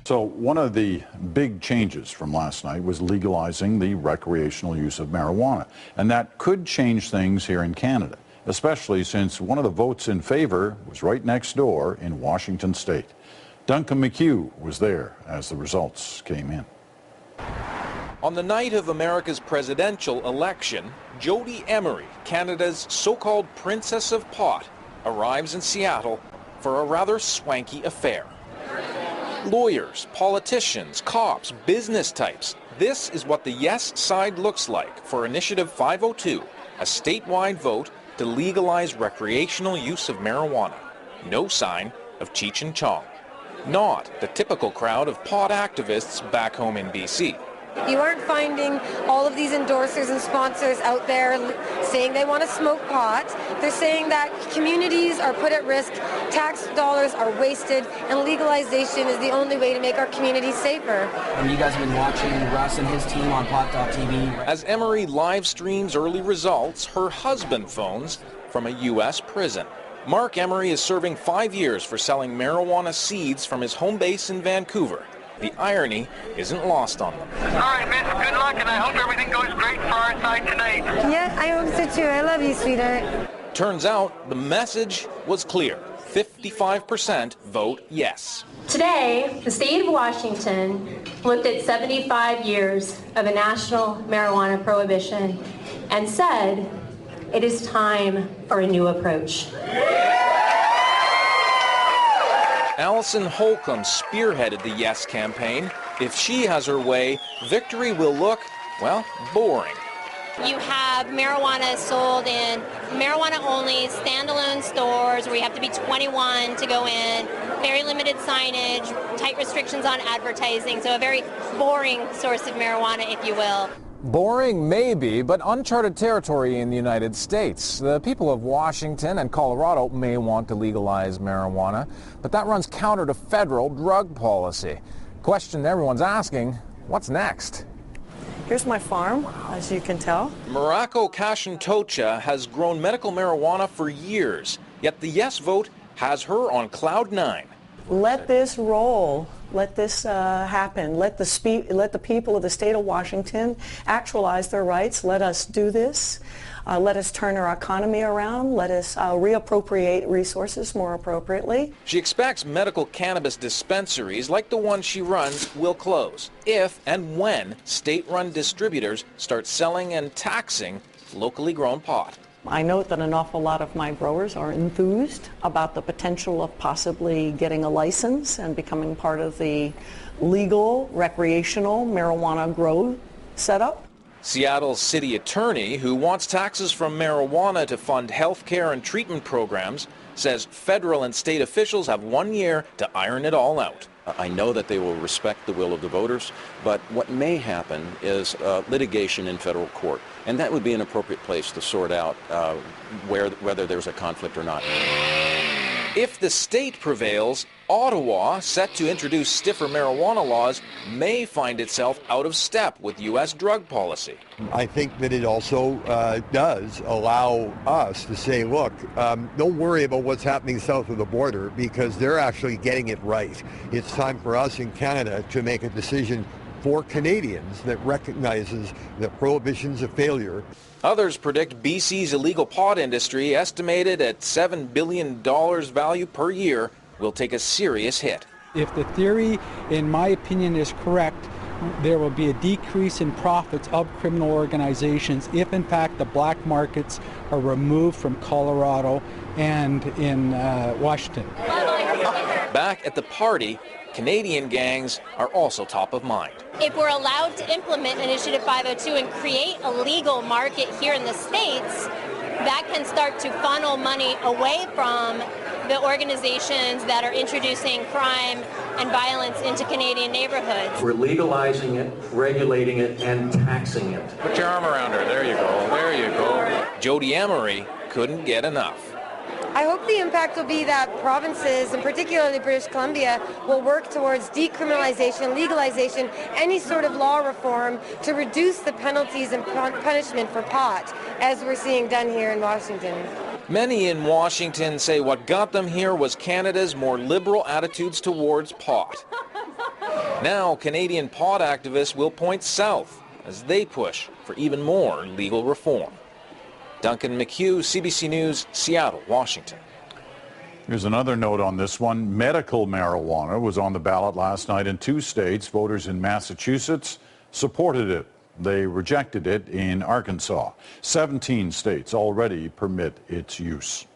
So one of the big changes from last night was legalizing the recreational use of marijuana. And that could change things here in Canada, especially since one of the votes in favor was right next door in Washington State. Duncan McHugh was there as the results came in. On the night of America's presidential election, Jody Emery, Canada's so-called Princess of Pot, arrives in Seattle for a rather swanky affair. Lawyers, politicians, cops, business types. This is what the yes side looks like for Initiative 502, a statewide vote to legalize recreational use of marijuana. No sign of Cheech and Chong. Not the typical crowd of pot activists back home in BC. You aren't finding all of these endorsers and sponsors out there saying they want to smoke pot. They're saying that communities are put at risk, tax dollars are wasted, and legalization is the only way to make our communities safer. And you guys have been watching Russ and his team on pot.tv. As Emery live streams early results, her husband phones from a U.S. prison. Mark Emery is serving 5 years for selling marijuana seeds from his home base in Vancouver. The irony isn't lost on them. All right, miss, good luck, and I hope everything goes great for our side tonight. Yeah, I hope so too. I love you, sweetheart. Turns out the message was clear. 55% vote yes. Today, the state of Washington looked at 75 years of a national marijuana prohibition and said, it is time for a new approach. Allison Holcomb spearheaded the Yes campaign. If she has her way, victory will look, well, boring. You have marijuana sold in marijuana-only standalone stores where you have to be 21 to go in, very limited signage, tight restrictions on advertising, so a very boring source of marijuana, if you will. Boring, maybe, but uncharted territory in the United States. The people of Washington and Colorado may want to legalize marijuana, but that runs counter to federal drug policy. Question everyone's asking, what's next? Here's my farm, as you can tell. Marako Kashintocha has grown medical marijuana for years, yet the yes vote has her on cloud 9. Let this roll. Let this happen. Let the people of the state of Washington actualize their rights. Let us do this. Let us turn our economy around. Let us reappropriate resources more appropriately. She expects medical cannabis dispensaries like the one she runs will close if and when state-run distributors start selling and taxing locally grown pot. I note that an awful lot of my growers are enthused about the potential of possibly getting a license and becoming part of the legal recreational marijuana grow setup. Seattle's city attorney, who wants taxes from marijuana to fund health care and treatment programs, says federal and state officials have 1 year to iron it all out. I know that they will respect the will of the voters, but what may happen is litigation in federal court, and that would be an appropriate place to sort out whether there's a conflict or not. If the state prevails, Ottawa, set to introduce stiffer marijuana laws, may find itself out of step with U.S. drug policy. I think that it also does allow us to say, look, don't worry about what's happening south of the border, because they're actually getting it right. It's time for us in Canada to make a decision for Canadians that recognizes that prohibition's a failure. Others predict BC's illegal pot industry, estimated at $7 billion value per year, will take a serious hit. If the theory, in my opinion, is correct, there will be a decrease in profits of criminal organizations if, in fact, the black markets are removed from Colorado and in Washington. Back at the party, Canadian gangs are also top of mind. If we're allowed to implement Initiative 502 and create a legal market here in the States, that can start to funnel money away from the organizations that are introducing crime and violence into Canadian neighborhoods. We're legalizing it, regulating it, and taxing it. Put your arm around her. There you go. There you go. Jody Emery couldn't get enough. I hope the impact will be that provinces, and particularly British Columbia, will work towards decriminalization, legalization, any sort of law reform to reduce the penalties and punishment for pot, as we're seeing done here in Washington. Many in Washington say what got them here was Canada's more liberal attitudes towards pot. Now, Canadian pot activists will point south as they push for even more legal reform. Duncan McHugh, CBC News, Seattle, Washington. Here's another note on this one. Medical marijuana was on the ballot last night in 2 states. Voters in Massachusetts supported it. They rejected it in Arkansas. 17 states already permit its use.